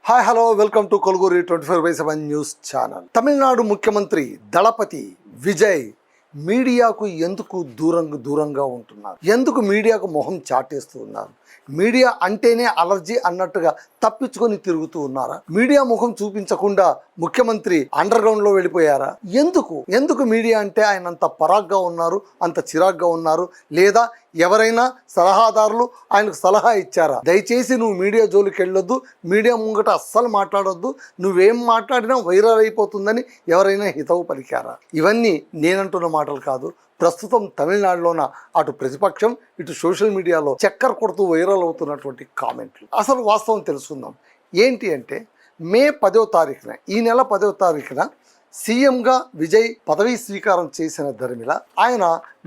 Hi hello welcome to కొలుగురి 24/7 news channel. Tamil Nadu ముఖ్యమంత్రి దళపతి విజయ్ మీడియాకు ఎందుకు దూరంగా ఉంటున్నారు? ఎందుకు మీడియాకు మొహం చాటేస్తూ ఉన్నారు? మీడియా అంటేనే అలర్జీ అన్నట్టుగా తప్పించుకొని తిరుగుతూ ఉన్నారా? మీడియా ముఖం చూపించకుండా ముఖ్యమంత్రి అండర్ గ్రౌండ్ లో వెళ్ళిపోయారా? ఎందుకు మీడియా అంటే ఆయన అంత పరాగ్గా ఉన్నారు, అంత చిరాగ్గా ఉన్నారు? లేదా ఎవరైనా సలహాదారులు ఆయనకు సలహా ఇచ్చారా? దయచేసి నువ్వు మీడియా జోలికి వెళ్ళొద్దు, మీడియా ముంగట అస్సలు మాట్లాడొద్దు, నువ్వేం మాట్లాడినా వైరల్ అయిపోతుందని ఎవరైనా హితవు పలికారా? ఇవన్నీ నేనంటున్న మాటలు కాదు. ప్రస్తుతం తమిళనాడులోన అటు ప్రతిపక్షం ఇటు సోషల్ మీడియాలో చక్కర్ కొడుతూ వైరల్ అవుతున్నటువంటి కామెంట్లు. అసలు వాస్తవం తెలుసుకుందాం. ఏంటి అంటే మే 10వ తారీఖున, ఈ నెల 10వ తారీఖున సీఎంగా విజయ్ పదవీ స్వీకారం చేసిన ధర్మిల ఆయన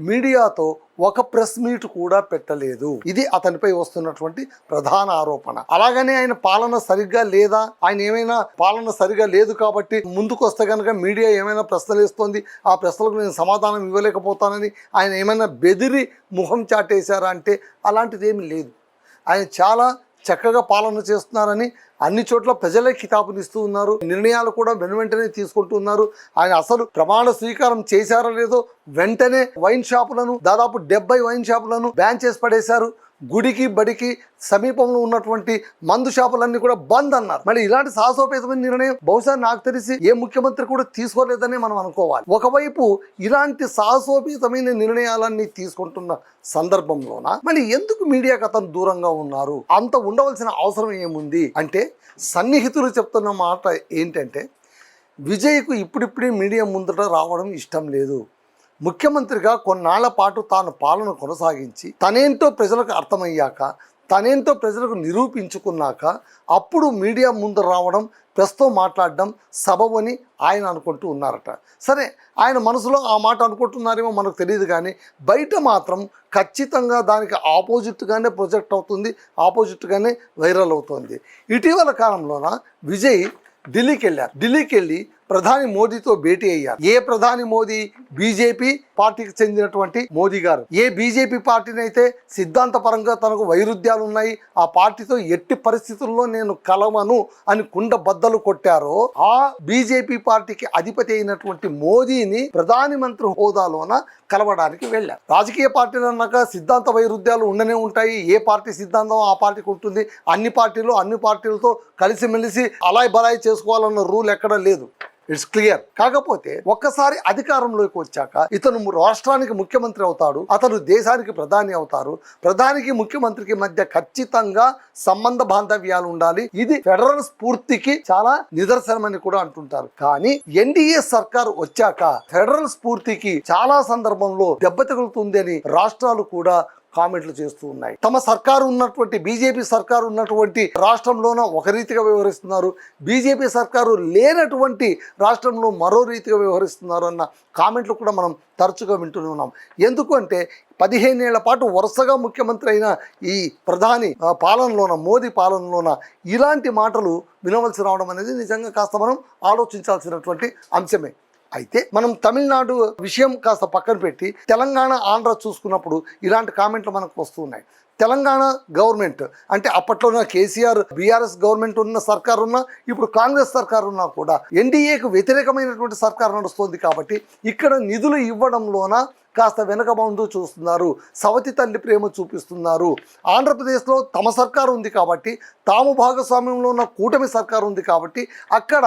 మీడియాతో ఒక ప్రెస్ మీట్ కూడా పెట్టలేదు. ఇది అతనిపై వస్తున్నటువంటి ప్రధాన ఆరోపణ. అలాగనే ఆయన పాలన సరిగ్గా లేదా, ఆయన ఏమైనా పాలన సరిగ్గా లేదు కాబట్టి ముందుకు వస్తే కనుక మీడియా ఏమైనా ప్రశ్నలు వేస్తోంది, ఆ ప్రశ్నలకు నేను సమాధానం ఇవ్వలేకపోతానని ఆయన ఏమైనా బెదిరి ముఖం చాటేశారా అంటే అలాంటిది ఏమీ లేదు. ఆయన చాలా చక్కగా పాలన చేస్తున్నారని అన్ని చోట్ల ప్రజలే కితాబునిస్తూ ఉన్నారు. నిర్ణయాలు కూడా వెంటనే తీసుకుంటూ ఉన్నారు. ఆయన అసలు ప్రమాణ స్వీకారం చేశారో లేదో వెంటనే వైన్ షాపులను దాదాపు 70 వైన్ షాపులను బ్యాన్ చేసి పడేశారు. గుడికి బడికి సమీపంలో ఉన్నటువంటి మందు షాపులన్నీ కూడా బంద్ అన్నారు. మళ్ళీ ఇలాంటి సాహసోపేతమైన నిర్ణయం బహుశా నాకు తెలిసి ఏ ముఖ్యమంత్రి కూడా తీసుకోలేదని మనం అనుకోవాలి. ఒకవైపు ఇలాంటి సాహసోపేతమైన నిర్ణయాలన్నీ తీసుకుంటున్న సందర్భంలోన మళ్ళీ ఎందుకు మీడియాకు అతను దూరంగా ఉన్నారు? అంత ఉండవలసిన అవసరం ఏముంది అంటే సన్నిహితులు చెప్తున్న మాట ఏంటంటే విజయ్కు ఇప్పుడిప్పుడే మీడియా ముందట రావడం ఇష్టం లేదు. ముఖ్యమంత్రిగా కొన్నాళ్ల పాటు తాను పాలన కొనసాగించి తనేంటో ప్రజలకు అర్థమయ్యాక, తనేంటో ప్రజలకు నిరూపించుకున్నాక అప్పుడు మీడియా ముందు రావడం, ప్రెస్తో మాట్లాడడం సబబని ఆయన అనుకుంటూ ఉన్నారట. సరే, ఆయన మనసులో ఆ మాట అనుకుంటున్నారేమో మనకు తెలియదు, కానీ బయట మాత్రం ఖచ్చితంగా దానికి ఆపోజిట్గానే ప్రొజెక్ట్ అవుతుంది, ఆపోజిట్గానే వైరల్ అవుతుంది. ఇటీవల కాలంలోన విజయ్ ఢిల్లీకి వెళ్ళారు. ఢిల్లీకి వెళ్ళి ప్రధాని మోదీతో భేటీ అయ్యారు. ఏ ప్రధాని మోదీ? బీజేపీ పార్టీకి చెందినటువంటి మోదీ గారు. ఏ బీజేపీ పార్టీని అయితే సిద్ధాంతపరంగా తనకు వైరుధ్యాలు ఉన్నాయి, ఆ పార్టీతో ఎట్టి పరిస్థితుల్లో నేను కలవను అని కుండ బద్దలు కొట్టారో ఆ బీజేపీ పార్టీకి అధిపతి అయినటువంటి మోదీని ప్రధాని మంత్రి హోదాలోన కలవడానికి వెళ్ళారు. రాజకీయ పార్టీలు అన్నాక సిద్ధాంత వైరుధ్యాలు ఉండనే ఉంటాయి. ఏ పార్టీ సిద్ధాంతం ఆ పార్టీకి ఉంటుంది. అన్ని పార్టీలతో కలిసిమెలిసి అలాయ్ బలాయి చేసుకోవాలన్న రూల్ ఎక్కడా లేదు. It's clear. కాకపోతే ఒక్కసారి అధికారంలోకి వచ్చాక ఇతను రాష్ట్రానికి ముఖ్యమంత్రి అవుతాడు, అతను దేశానికి ప్రధాని అవుతారు. ప్రధానికి ముఖ్యమంత్రికి మధ్య ఖచ్చితంగా సంబంధ బాంధవ్యాలు ఉండాలి. ఇది ఫెడరల్ స్ఫూర్తికి చాలా నిదర్శనమని కూడా అంటుంటారు. కానీ ఎన్డీఏ సర్కార్ వచ్చాక ఫెడరల్ స్ఫూర్తికి చాలా సందర్భంలో దెబ్బ తగులుతుంది అని రాష్ట్రాలు కూడా కామెంట్లు చేస్తూ ఉన్నాయి. తమ సర్కారు ఉన్నటువంటి బీజేపీ సర్కారు ఉన్నటువంటి రాష్ట్రంలోనూ ఒక రీతిగా వ్యవహరిస్తున్నారు, బీజేపీ సర్కారు లేనటువంటి రాష్ట్రంలో మరో రీతిగా వ్యవహరిస్తున్నారు అన్న కామెంట్లు కూడా మనం తరచుగా వింటూనే ఉన్నాం. ఎందుకు అంటే 15 ఏళ్ల పాటు వరుసగా ముఖ్యమంత్రి అయిన ఈ ప్రధాని పాలనలోన, మోదీ పాలనలోన ఇలాంటి మాటలు వినవలసి రావడం అనేది నిజంగా కాస్త మనం ఆలోచించాల్సినటువంటి అంశమే. అయితే మనం తమిళనాడు విషయం కాస్త పక్కన పెట్టి తెలంగాణ, ఆంధ్ర చూసుకున్నప్పుడు ఇలాంటి కామెంట్లు మనకు వస్తున్నాయి. తెలంగాణ గవర్నమెంట్ అంటే అప్పట్లో కేసీఆర్ బీఆర్ఎస్ గవర్నమెంట్ ఉన్న సర్కారు ఉన్నా, ఇప్పుడు కాంగ్రెస్ సర్కారు ఉన్నా కూడా ఎన్డీఏకు వ్యతిరేకమైనటువంటి సర్కారు నడుస్తుంది. కాబట్టి ఇక్కడ నిధులు ఇవ్వడంలోన కాస్త వెనక ముందు చూస్తున్నారు, సవతి తల్లి ప్రేమ చూపిస్తున్నారు. ఆంధ్రప్రదేశ్లో తమ సర్కారు ఉంది కాబట్టి, తాము భాగస్వామ్యంలో ఉన్న కూటమి సర్కారు ఉంది కాబట్టి అక్కడ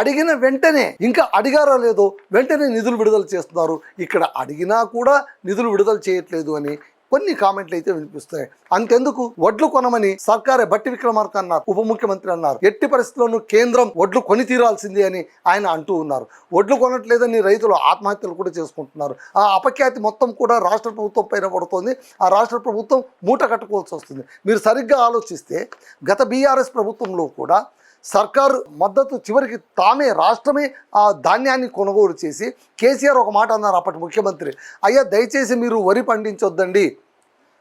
అడిగిన వెంటనే, ఇంకా అడిగారో లేదో వెంటనే నిధులు విడుదల చేస్తున్నారు. ఇక్కడ అడిగినా కూడా నిధులు విడుదల చేయట్లేదు అని కొన్ని కామెంట్లు అయితే వినిపిస్తాయి. అంతెందుకు, వడ్లు కొనమని సర్కారే బట్టి విక్రమార్క అన్నారు, ఉప ముఖ్యమంత్రి అన్నారు. ఎట్టి పరిస్థితుల్లోనూ కేంద్రం వడ్లు కొని తీరాల్సిందే అని ఆయన అంటూ ఉన్నారు. వడ్లు కొనట్లేదని రైతులు ఆత్మహత్యలు కూడా చేసుకుంటున్నారు. ఆ అపఖ్యాతి మొత్తం కూడా రాష్ట్ర ప్రభుత్వం పైన పడుతోంది. ఆ రాష్ట్ర ప్రభుత్వం మూట కట్టుకోవాల్సి వస్తుంది. మీరు సరిగ్గా ఆలోచిస్తే గత బీఆర్ఎస్ ప్రభుత్వంలో కూడా సర్కారు మద్దతు చివరికి రాష్ట్రమే ఆ ధాన్యాన్ని కొనుగోలు చేసి కేసీఆర్ ఒక మాట అన్నారు అప్పటి ముఖ్యమంత్రి, అయ్యా దయచేసి మీరు వరి పండించొద్దండి,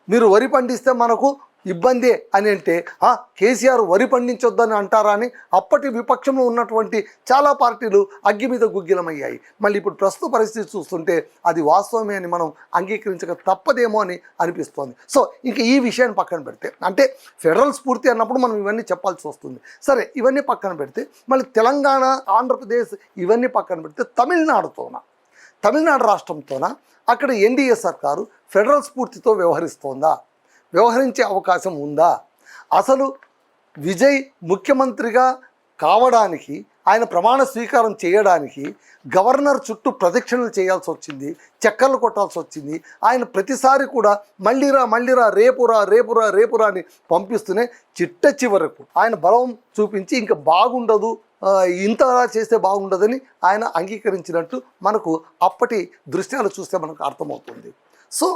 మీరు వరి పండిస్తే మనకు ఇబ్బందే అని అంటే కేసీఆర్ వరి పండించొద్దని అంటారా అని అప్పటి విపక్షంలో ఉన్నటువంటి చాలా పార్టీలు అగ్గి మీద గుగ్గిలమయ్యాయి. మళ్ళీ ఇప్పుడు ప్రస్తుత పరిస్థితి చూస్తుంటే అది వాస్తవమే అని మనం అంగీకరించక తప్పదేమో అని అనిపిస్తోంది. సో ఇంక ఈ విషయాన్ని పక్కన పెడితే, అంటే ఫెడరల్ స్ఫూర్తి అన్నప్పుడు మనం ఇవన్నీ చెప్పాల్సి వస్తుంది. సరే, ఇవన్నీ పక్కన పెడితే మళ్ళీ తెలంగాణ, ఆంధ్రప్రదేశ్ ఇవన్నీ పక్కన పెడితే తమిళనాడు రాష్ట్రంతోన అక్కడ ఎన్డీఏ సర్కారు ఫెడరల్ స్ఫూర్తితో వ్యవహరిస్తోందా, వ్యవహరించే అవకాశం ఉందా? అసలు విజయ్ ముఖ్యమంత్రిగా కావడానికి, ఆయన ప్రమాణ స్వీకారం చేయడానికి గవర్నర్ చుట్టూ ప్రదక్షిణలు చేయాల్సి వచ్చింది, చక్కర్లు కొట్టాల్సి వచ్చింది. ఆయన ప్రతిసారి కూడా మళ్ళీరా రేపురా అని పంపిస్తూనే చివరకు ఆయన బలం చూపించి ఇంకా బాగుండదు, ఇంతలా చేస్తే బాగుండదని ఆయన అంగీకరించినట్టు మనకు అప్పటి దృశ్యాలు చూస్తే మనకు అర్థమవుతుంది. సో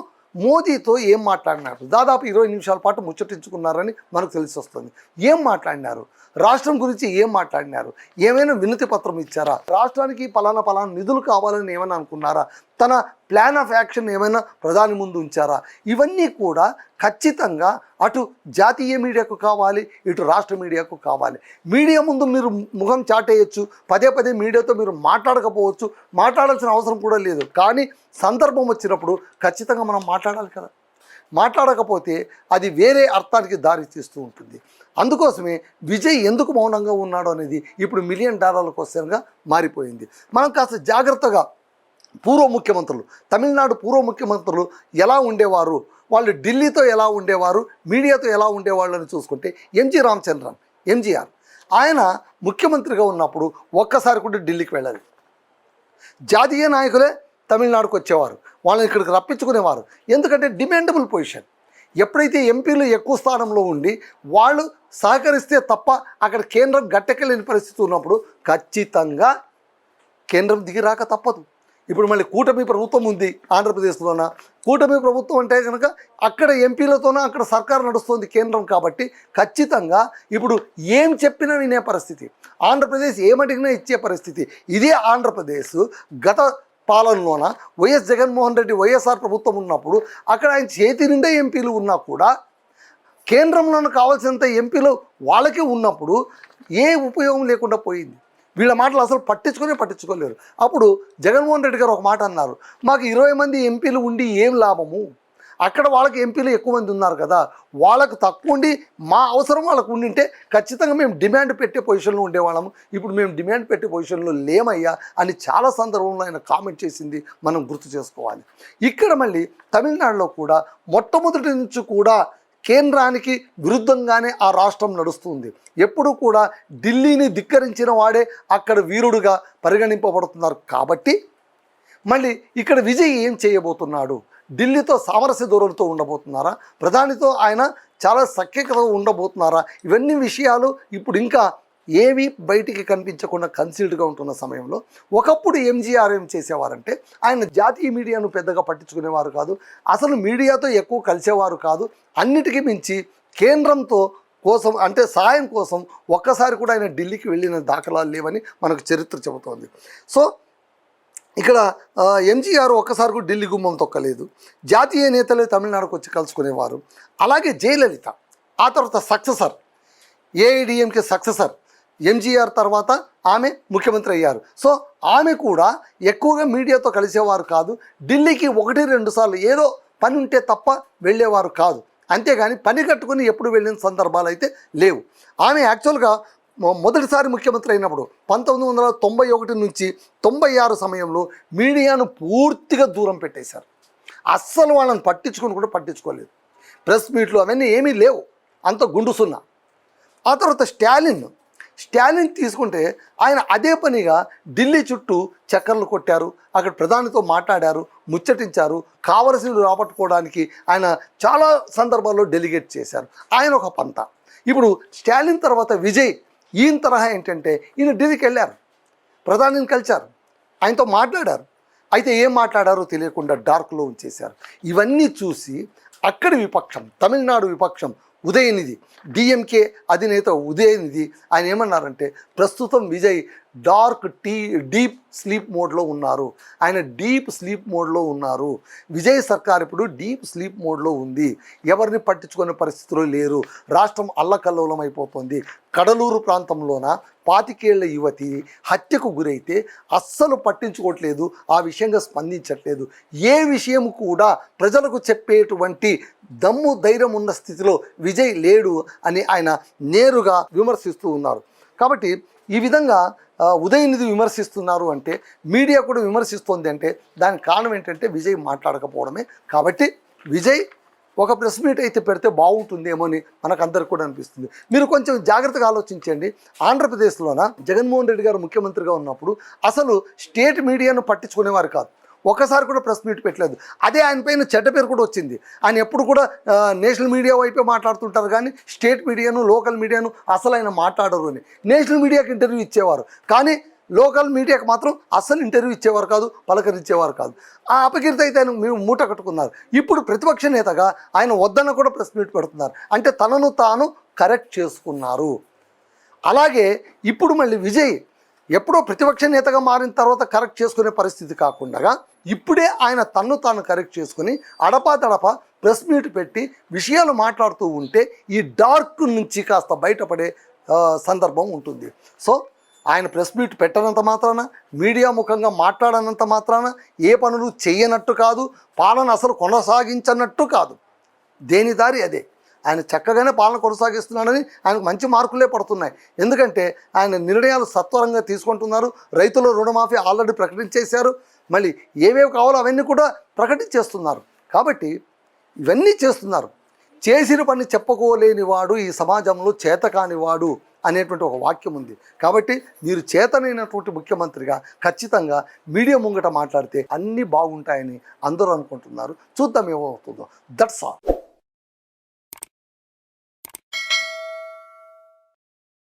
మోదీతో ఏం మాట్లాడినారు? దాదాపు 20 నిమిషాల పాటు ముచ్చటించుకున్నారని మనకు తెలిసి వస్తుంది. ఏం మాట్లాడినారు? రాష్ట్రం గురించి ఏం మాట్లాడినారు? ఏమైనా వినతి పత్రం ఇచ్చారా? రాష్ట్రానికి పలానా నిధులు కావాలని ఏమైనా అనుకున్నారా? తన ప్లాన్ ఆఫ్ యాక్షన్ ఏమైనా ప్రధాని ముందు ఉంచారా? ఇవన్నీ కూడా ఖచ్చితంగా అటు జాతీయ మీడియాకు కావాలి, ఇటు రాష్ట్ర మీడియాకు కావాలి. మీడియా ముందు మీరు ముఖం చాటేయచ్చు, పదే మీడియాతో మీరు మాట్లాడకపోవచ్చు, మాట్లాడాల్సిన అవసరం కూడా లేదు. కానీ సందర్భం వచ్చినప్పుడు ఖచ్చితంగా మనం మాట్లాడాలి కదా. మాట్లాడకపోతే అది వేరే అర్థానికి దారి తీస్తూ ఉంటుంది. అందుకోసమే విజయ్ ఎందుకు మౌనంగా ఉన్నాడు అనేది ఇప్పుడు $1 మిలియన్ క్వశ్చన్గా మారిపోయింది. మనం కాస్త జాగ్రత్తగా తమిళనాడు పూర్వ ముఖ్యమంత్రులు ఎలా ఉండేవారు, వాళ్ళు ఢిల్లీతో ఎలా ఉండేవారు, మీడియాతో ఎలా ఉండేవాళ్ళు అని చూసుకుంటే ఎంజీఆర్ ఆయన ముఖ్యమంత్రిగా ఉన్నప్పుడు ఒక్కసారి కూడా ఢిల్లీకి వెళ్ళాలి. జాతీయ నాయకులే తమిళనాడుకు వచ్చేవారు, వాళ్ళని ఇక్కడికి రప్పించుకునేవారు. ఎందుకంటే డిమాండబుల్ పొజిషన్. ఎప్పుడైతే ఎంపీలు ఎక్కువ స్థానంలో ఉండి వాళ్ళు సహకరిస్తే తప్ప అక్కడ కేంద్రం గట్టెక్కలేని పరిస్థితి ఉన్నప్పుడు ఖచ్చితంగా కేంద్రం దిగి రాక తప్పదు. ఇప్పుడు మళ్ళీ కూటమి ప్రభుత్వం ఉంది ఆంధ్రప్రదేశ్లోన. కూటమి ప్రభుత్వం అంటే కనుక అక్కడ ఎంపీలతోనే అక్కడ సర్కారు నడుస్తుంది కేంద్రం. కాబట్టి ఖచ్చితంగా ఇప్పుడు ఏం చెప్పినా వినే పరిస్థితి, ఆంధ్రప్రదేశ్ ఏమడిగినా ఇచ్చే పరిస్థితి. ఇదే ఆంధ్రప్రదేశ్ గత పాలనలోన వైఎస్ జగన్మోహన్ రెడ్డి వైఎస్ఆర్ ప్రభుత్వం ఉన్నప్పుడు అక్కడ ఆయన చేతి నిండా ఎంపీలు ఉన్నా కూడా కేంద్రంలోనూ కావాల్సినంత ఎంపీలు వాళ్ళకే ఉన్నప్పుడు ఏ ఉపయోగం లేకుండా పోయింది. వీళ్ళ మాటలు అసలు పట్టించుకోలేరు. అప్పుడు జగన్మోహన్ రెడ్డి గారు ఒక మాట అన్నారు, మాకు 20 మంది ఎంపీలు ఉండి ఏం లాభము, అక్కడ వాళ్ళకి ఎంపీలు ఎక్కువ మంది ఉన్నారు కదా, వాళ్ళకు తక్కువ ఉండి మా అవసరం వాళ్ళకు ఉండింటే ఖచ్చితంగా మేము డిమాండ్ పెట్టే పొజిషన్లో ఉండేవాళ్ళము. ఇప్పుడు మేము డిమాండ్ పెట్టే పొజిషన్లో లేమయ్యా అని చాలా సందర్భంలో ఆయన కామెంట్ చేసింది మనం గుర్తు చేసుకోవాలి. ఇక్కడ మళ్ళీ తమిళనాడులో కూడా మొట్టమొదటి నుంచి కూడా కేంద్రానికి విరుద్ధంగానే ఆ రాష్ట్రం నడుస్తుంది. ఎప్పుడు కూడా ఢిల్లీని ధిక్కరించిన వాడే అక్కడ వీరుడుగా పరిగణింపబడుతున్నారు. కాబట్టి మళ్ళీ ఇక్కడ విజయ్ ఏం చేయబోతున్నాడు? ఢిల్లీతో సామరస్య దూరంతో ఉండబోతున్నారా? ప్రధానితో ఆయన చాలా సఖ్యతతో ఉండబోతున్నారా? ఇవన్నీ విషయాలు ఇప్పుడు ఇంకా ఏవి బయటికి కనిపించకుండా కన్సీల్డ్గా ఉంటున్న సమయంలో ఒకప్పుడు ఎంజీఆర్ ఏం చేసేవారంటే ఆయన జాతీయ మీడియాను పెద్దగా పట్టించుకునేవారు కాదు, అసలు మీడియాతో ఎక్కువ కలిసేవారు కాదు. అన్నిటికీ మించి కేంద్రంతో కోసం అంటే సాయం కోసం ఒక్కసారి కూడా ఆయన ఢిల్లీకి వెళ్ళిన దాఖలాలు లేవని మనకు చరిత్ర చెబుతోంది. సో ఇక్కడ ఎంజీఆర్ ఒక్కసారి కూడా ఢిల్లీ గుమ్మం తొక్కలేదు. జాతీయ నేతలే తమిళనాడుకు వచ్చి కలుసుకునేవారు. అలాగే జయలలిత ఆ తర్వాత సక్సెసర్, ఏఐడిఎంకే సక్సెసర్ ఎంజీఆర్ తర్వాత ఆమె ముఖ్యమంత్రి అయ్యారు. సో ఆమె కూడా ఎక్కువగా మీడియాతో కలిసేవారు కాదు. ఢిల్లీకి 1-2 సార్లు ఏదో పని ఉంటే తప్ప వెళ్ళేవారు కాదు. అంతేగాని పని కట్టుకుని ఎప్పుడు వెళ్ళిన సందర్భాలు అయితే లేవు. ఆమె యాక్చువల్గా మొదటిసారి ముఖ్యమంత్రి అయినప్పుడు 1991 నుంచి 96 సమయంలో మీడియాను పూర్తిగా దూరం పెట్టేశారు. అస్సలు వాళ్ళని పట్టించుకోలేదు. ప్రెస్ మీట్లు అవన్నీ ఏమీ లేవు, అంత గుండు సున్నా. ఆ తర్వాత స్టాలిన్ తీసుకుంటే ఆయన అదే పనిగా ఢిల్లీ చుట్టూ చక్కర్లు కొట్టారు, అక్కడ ప్రధానితో మాట్లాడారు, ముచ్చటించారు, కావలసినవి రాబట్టుకోవడానికి ఆయన చాలా సందర్భాల్లో డెలిగేట్ చేశారు. ఆయన ఒక పంత. ఇప్పుడు స్టాలిన్ తర్వాత విజయ్ ఈయన తరహా ఏంటంటే ఈయన ఢిల్లీకి వెళ్ళారు, ప్రధానిని కలిశారు, ఆయనతో మాట్లాడారు. అయితే ఏం మాట్లాడారో తెలియకుండా డార్క్లో ఉంచేశారు. ఇవన్నీ చూసి అక్కడి విపక్షం, తమిళనాడు విపక్షం ఉదయనిధి, డిఎంకే అధినేత ఉదయనిధి ఆయన ఏమన్నారంటే ప్రస్తుతం విజయ్ డీప్ స్లీప్ మోడ్లో ఉన్నారు. ఆయన డీప్ స్లీప్ మోడ్లో ఉన్నారు. విజయ్ సర్కార్ ఇప్పుడు డీప్ స్లీప్ మోడ్లో ఉంది. ఎవరిని పట్టించుకునే పరిస్థితులు లేరు. రాష్ట్రం అల్లకల్లోలం అయిపోతుంది. కడలూరు ప్రాంతంలోన 25 ఏళ్ల యువతి హత్యకు గురైతే అస్సలు పట్టించుకోవట్లేదు, ఆ విషయంగా స్పందించట్లేదు. ఏ విషయం కూడా ప్రజలకు చెప్పేటువంటి దమ్ము ధైర్యం ఉన్న స్థితిలో విజయ్ లేడు అని ఆయన నేరుగా విమర్శిస్తూ ఉన్నారు. కాబట్టి ఈ విధంగా ఉదయనిధి విమర్శిస్తున్నారు అంటే, మీడియా కూడా విమర్శిస్తోంది అంటే దానికి కారణం ఏంటంటే విజయ్ మాట్లాడకపోవడమే. కాబట్టి విజయ్ ఒక ప్రెస్ మీట్ అయితే పెడితే బాగుంటుందేమో అని మనకందరికి కూడా అనిపిస్తుంది. మీరు కొంచెం జాగ్రత్తగా ఆలోచించండి. ఆంధ్రప్రదేశ్లోన జగన్మోహన్ రెడ్డి గారు ముఖ్యమంత్రిగా ఉన్నప్పుడు అసలు స్టేట్ మీడియాను పట్టించుకునేవారు కాదు. ఒకసారి కూడా ప్రెస్ మీట్ పెట్టలేదు. అదే ఆయన పైన చెడ్డ పేరు కూడా వచ్చింది. ఆయన ఎప్పుడు కూడా నేషనల్ మీడియా వైపే మాట్లాడుతుంటారు కానీ స్టేట్ మీడియాను, లోకల్ మీడియాను అసలు ఆయన మాట్లాడరు అని. నేషనల్ మీడియాకి ఇంటర్వ్యూ ఇచ్చేవారు కానీ లోకల్ మీడియాకి మాత్రం అస్సలు ఇంటర్వ్యూ ఇచ్చేవారు కాదు, పలకరించేవారు కాదు. ఆ అపకీర్తి అయితే ఆయన మేము మూట కట్టుకున్నారు. ఇప్పుడు ప్రతిపక్ష నేతగా ఆయన వద్దన్న కూడా ప్రెస్ మీట్ పెడుతున్నారు. అంటే తనను తాను కరెక్ట్ చేసుకున్నారు. అలాగే ఇప్పుడు మళ్ళీ విజయ్ ఎప్పుడో ప్రతిపక్ష నేతగా మారిన తర్వాత కరెక్ట్ చేసుకునే పరిస్థితి కాకుండా ఇప్పుడే ఆయన తన్ను తాను కరెక్ట్ చేసుకుని అడపాదడపా ప్రెస్ మీట్ పెట్టి విషయాలు మాట్లాడుతూ ఉంటే ఈ డార్క్ నుంచి కాస్త బయటపడే సందర్భం ఉంటుంది. సో ఆయన ప్రెస్ మీట్ పెట్టనంత మాత్రాన, మీడియా ముఖంగా మాట్లాడనంత మాత్రాన ఏ పనులు చేయనట్టు కాదు, పాలన అసలు కొనసాగించనట్టు కాదు. దేని దారి అదే. ఆయన చక్కగానే పాలన కొనసాగిస్తున్నాడని ఆయనకు మంచి మార్కులే పడుతున్నాయి. ఎందుకంటే ఆయన నిర్ణయాలు సత్వరంగా తీసుకుంటున్నారు. రైతుల రుణమాఫీ ఆల్రెడీ ప్రకటించేశారు. మళ్ళీ ఏవేవి కావాలో అవన్నీ కూడా ప్రకటించేస్తున్నారు. కాబట్టి ఇవన్నీ చేస్తున్నారు. చేసిన పని చెప్పుకోలేనివాడు ఈ సమాజంలో చేతకానివాడు అనేటువంటి ఒక వాక్యం ఉంది. కాబట్టి మీరు చేతనైనటువంటి ముఖ్యమంత్రిగా ఖచ్చితంగా మీడియా ముంగట మాట్లాడితే అన్నీ బాగుంటాయని అందరూ అనుకుంటున్నారు. చూద్దాం ఏమవుతుందో. That's all.